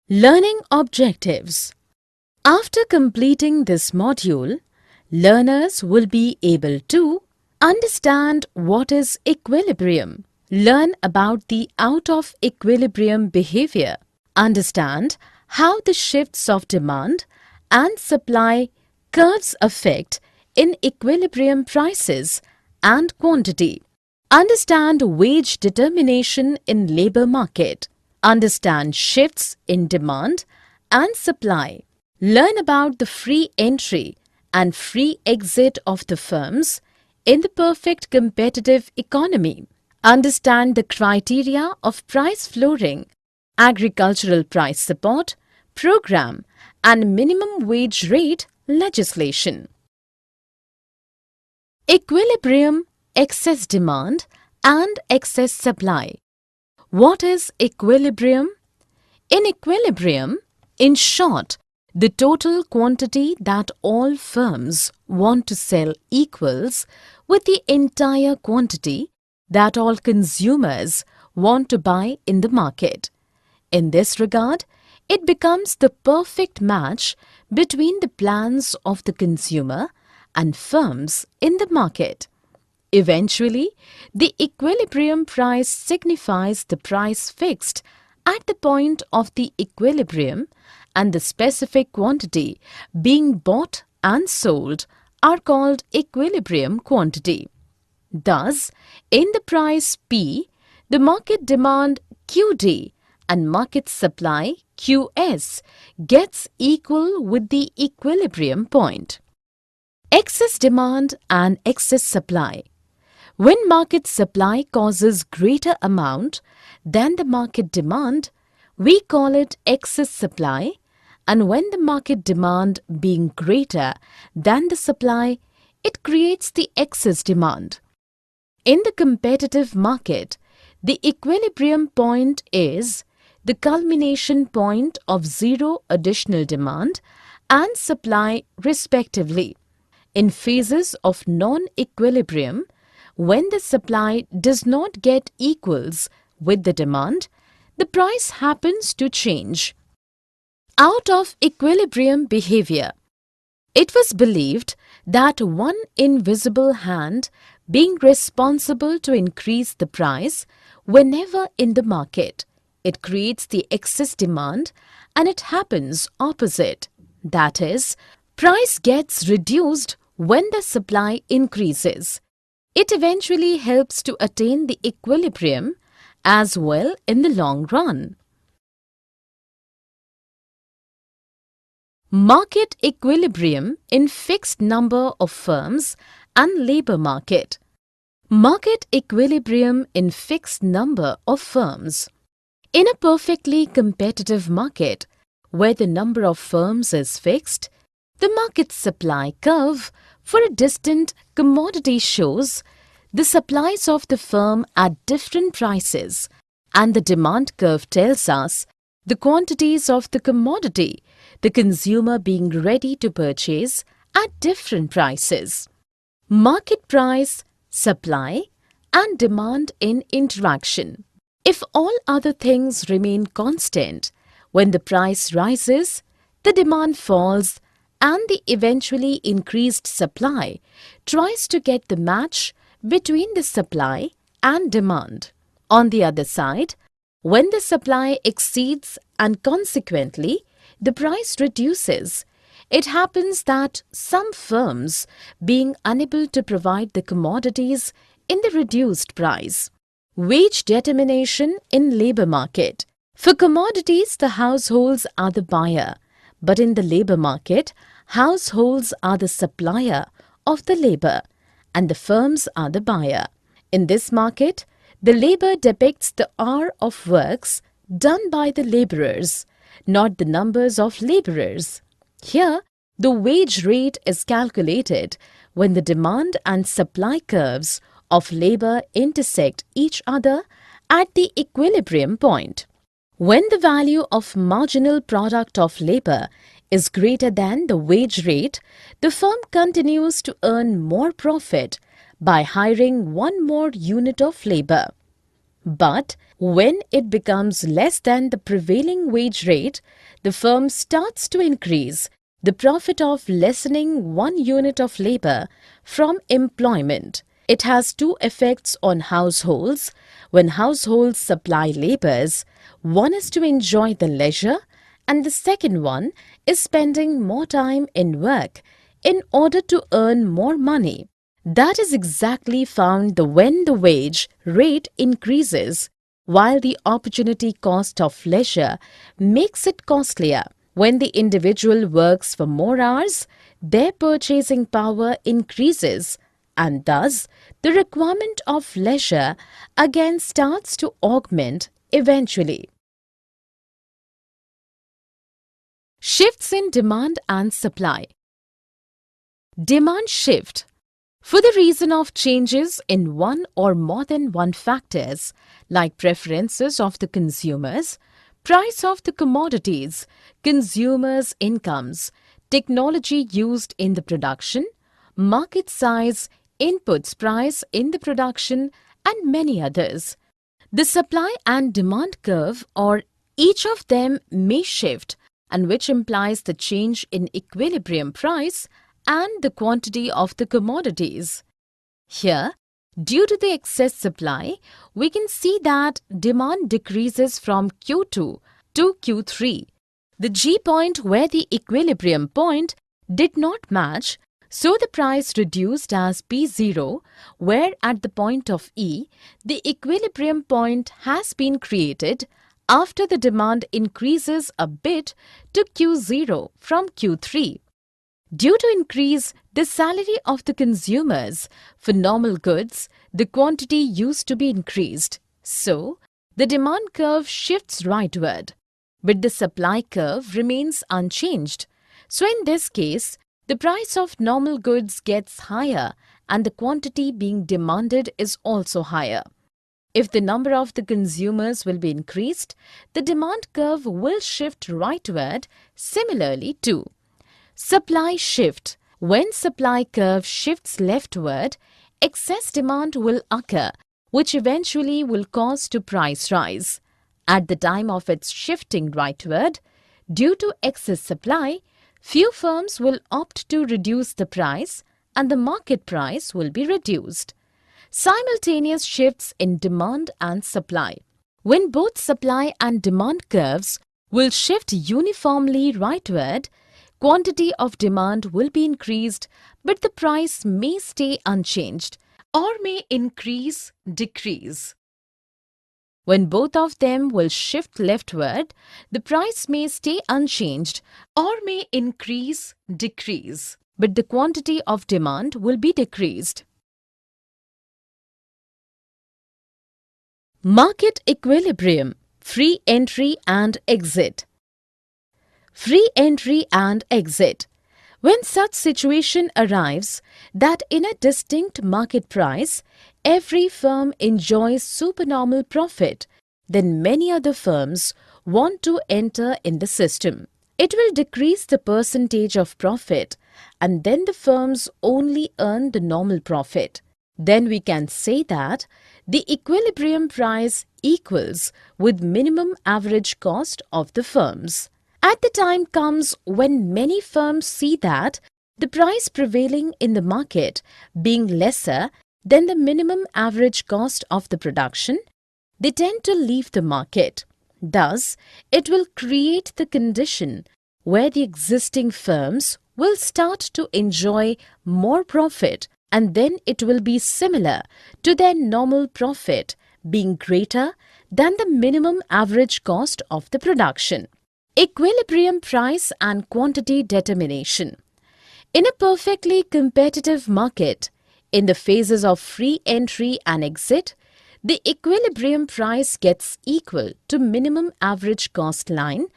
Learning objectives. After completing this module, learners will be able to understand what is equilibrium, learn about the out of equilibrium behavior, understand how the shifts of demand and supply curves affect in equilibrium prices and quantity, understand wage determination in labor market, understand shifts in demand and supply, learn about the free entry and free exit of the firms in the perfect competitive economy, understand the criteria of price flooring, agricultural price support program and minimum wage rate legislation. Equilibrium, excess demand and excess supply. What is equilibrium? In equilibrium, in short, the total quantity that all firms want to sell equals with the entire quantity that all consumers want to buy in the market. In this regard, it becomes the perfect match between the plans of the consumer and firms in the market. Eventually, the equilibrium price signifies the price fixed at the point of the equilibrium, and the specific quantity being bought and sold are called equilibrium quantity. Thus, in the price P, the market demand QD and market supply QS gets equal with the equilibrium point. Excess demand and excess supply. When market supply causes greater amount than the market demand, we call it excess supply, and when the market demand being greater than the supply, it creates the excess demand. In the competitive market, the equilibrium point is the culmination point of zero additional demand and supply respectively. In phases of non-equilibrium, when the supply does not get equals with the demand, the price happens to change. Out of equilibrium behavior. It was believed that one invisible hand being responsible to increase the price whenever in the market, it creates the excess demand, and it happens opposite. That is, price gets reduced when the supply increases. It eventually helps to attain the equilibrium as well in the long run. Market equilibrium in fixed number of firms and labor market. Market equilibrium in fixed number of firms. In a perfectly competitive market, where the number of firms is fixed, the market supply curve for a distant commodity shows the supplies of the firm at different prices, and the demand curve tells us the quantities of the commodity the consumer being ready to purchase at different prices. Market price, supply and demand in interaction. If all other things remain constant, when the price rises, the demand falls and the eventually increased supply tries to get the match between the supply and demand. On the other side, when the supply exceeds and consequently the price reduces, it happens that some firms being unable to provide the commodities in the reduced price. Wage determination in labor market. For commodities, the households are the buyer, but in the labor market, households are the supplier of the labor and the firms are the buyer. In this market, the labor depicts the hour of works done by the laborers, not the numbers of laborers. Here, the wage rate is calculated when the demand and supply curves of labor intersect each other at the equilibrium point. When the value of marginal product of labor is greater than the wage rate, the firm continues to earn more profit by hiring one more unit of labor. But When it becomes less than the prevailing wage rate, the firm starts to increase the profit of lessening 1 unit of labor from employment. It has two effects on households. When households supply labors, one is to enjoy the leisure and the second one is spending more time in work in order to earn more money. That is exactly found when the wage rate increases, while the opportunity cost of leisure makes it costlier. When the individual works for more hours, their purchasing power increases, and thus the requirement of leisure again starts to augment eventually. Shifts in demand and supply. Demand shift. For the reason of changes in one or more than one factors, like preferences of the consumers, price of the commodities, consumers' incomes, technology used in the production, market size, inputs price in the production, and many others. The supply and demand curve or each of them may shift, and which implies the change in equilibrium price and the quantity of the commodities. Here, due to the excess supply, we can see that demand decreases from Q2 to Q3. The G point where the equilibrium point did not match, so the price reduced as P0, where at the point of E, the equilibrium point has been created after the demand increases a bit to Q0 from Q3. Due to increase the salary of the consumers for normal goods, the quantity used to be increased. So, the demand curve shifts rightward, but the supply curve remains unchanged. So, in this case, the price of normal goods gets higher and the quantity being demanded is also higher. If the number of the consumers will be increased, the demand curve will shift rightward similarly too. Supply shift. When supply curve shifts leftward, excess demand will occur, which eventually will cause to price rise. At the time of its shifting rightward, due to excess supply, few firms will opt to reduce the price and the market price will be reduced. Simultaneous shifts in demand and supply. When both supply and demand curves will shift uniformly rightward, quantity of demand will be increased, but the price may stay unchanged or may increase, decrease. When both of them will shift leftward, the price may stay unchanged or may increase, decrease, but the quantity of demand will be decreased. Market equilibrium, free entry and exit. Free entry and exit. When such situation arrives that in a distinct market price, every firm enjoys supernormal profit, then many other firms want to enter in the system. It will decrease the percentage of profit and then the firms only earn the normal profit. Then we can say that the equilibrium price equals with minimum average cost of the firms. At the time comes when many firms see that the price prevailing in the market being lesser than the minimum average cost of the production, they tend to leave the market. Thus, it will create the condition where the existing firms will start to enjoy more profit and then it will be similar to their normal profit being greater than the minimum average cost of the production. Equilibrium price and quantity determination. In a perfectly competitive market, in the phases of free entry and exit, the equilibrium price gets equal to minimum average cost line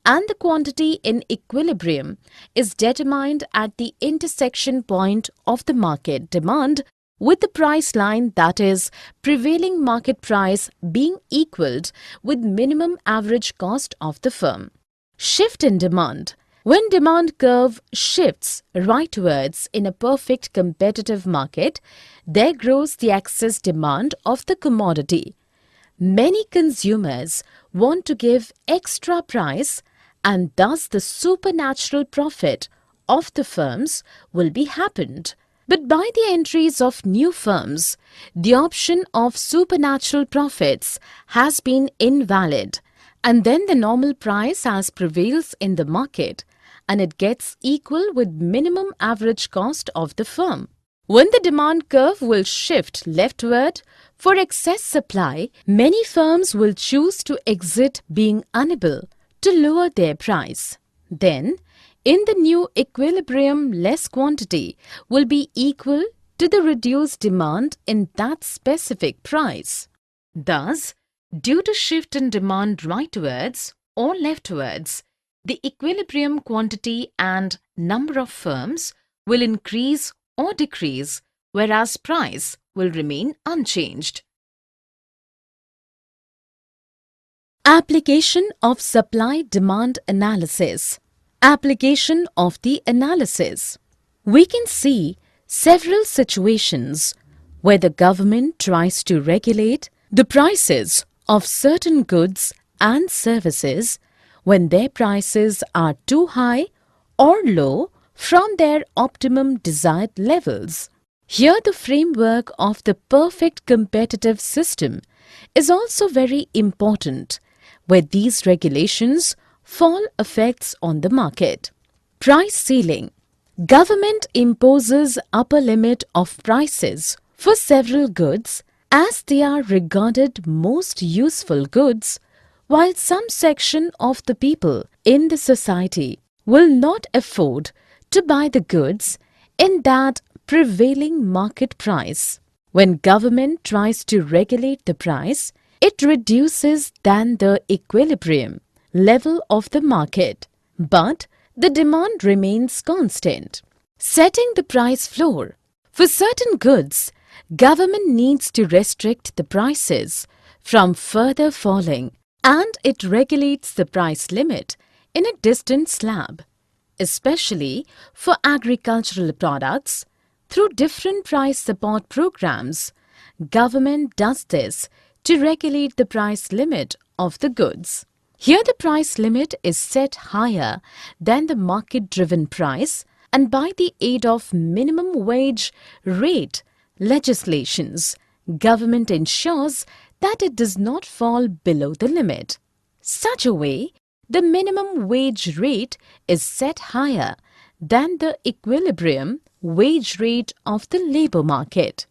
and the quantity in equilibrium is determined at the intersection point of the market demand with the price line, that is, prevailing market price being equaled with minimum average cost of the firm. Shift in demand. When demand curve shifts rightwards in a perfect competitive market, there grows the excess demand of the commodity. many consumers want to give extra price, and thus the supernatural profit of the firms will be happened. But by the entries of new firms, the option of supernatural profits has been invalid, and then the normal price as prevails in the market, and it gets equal with minimum average cost of the firm. When the demand curve will shift leftward for excess supply, many firms will choose to exit, being unable to lower their price. Then, in the new equilibrium, less quantity will be equal to the reduced demand in that specific price. Thus, due to shift in demand rightwards or leftwards, the equilibrium quantity and number of firms will increase or decrease, whereas price will remain unchanged. Application of supply-demand analysis. Application of the analysis. We can see several situations where the government tries to regulate the prices of certain goods and services when their prices are too high or low from their optimum desired levels. Here the framework of the perfect competitive system is also very important, where these regulations fall effects on the market. Price ceiling. Government imposes upper limit of prices for several goods as they are regarded most useful goods, while some section of the people in the society will not afford to buy the goods in that prevailing market price. When government tries to regulate the price, it reduces than the equilibrium level of the market, but the demand remains constant. Setting the price floor. For certain goods, government needs to restrict the prices from further falling, and it regulates the price limit in a distant slab, especially for agricultural products. Through different price support programs, government does this to regulate the price limit of the goods. Here the price limit is set higher than the market-driven price, and by the aid of minimum wage rate legislations, government ensures that it does not fall below the limit. Such a way, the minimum wage rate is set higher than the equilibrium wage rate of the labor market.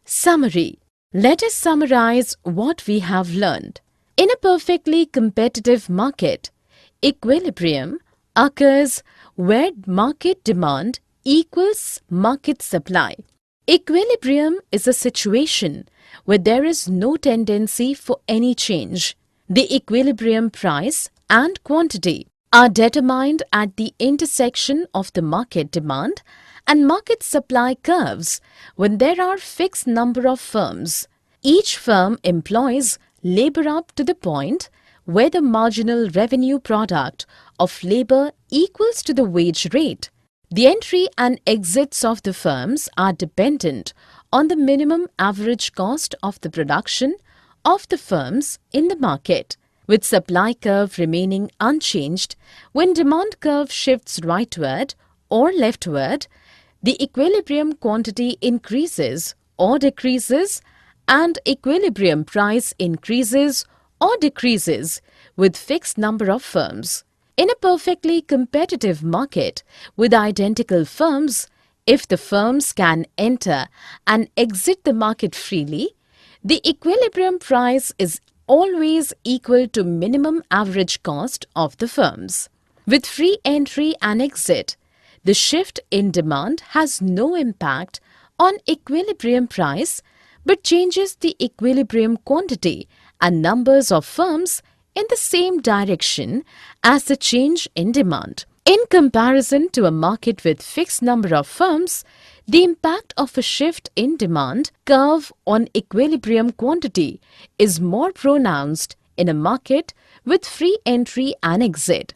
Summary. Let us summarize what we have learned. In a perfectly competitive market, equilibrium occurs where market demand equals market supply. Equilibrium is a situation where there is no tendency for any change. The equilibrium price and quantity are determined at the intersection of the market demand and market supply curves when there are fixed number of firms. Each firm employs labor up to the point where the marginal revenue product of labor equals to the wage rate. The entry and exits of the firms are dependent on the minimum average cost of the production of the firms in the market, with supply curve remaining unchanged. When demand curve shifts rightward or leftward, the equilibrium quantity increases or decreases, and equilibrium price increases or decreases with fixed number of firms. In a perfectly competitive market with identical firms, if the firms can enter and exit the market freely, the equilibrium price is always equal to minimum average cost of the firms. With free entry and exit, the shift in demand has no impact on equilibrium price but changes the equilibrium quantity and numbers of firms in the same direction as the change in demand. In comparison to a market with fixed number of firms, the impact of a shift in demand curve on equilibrium quantity is more pronounced in a market with free entry and exit.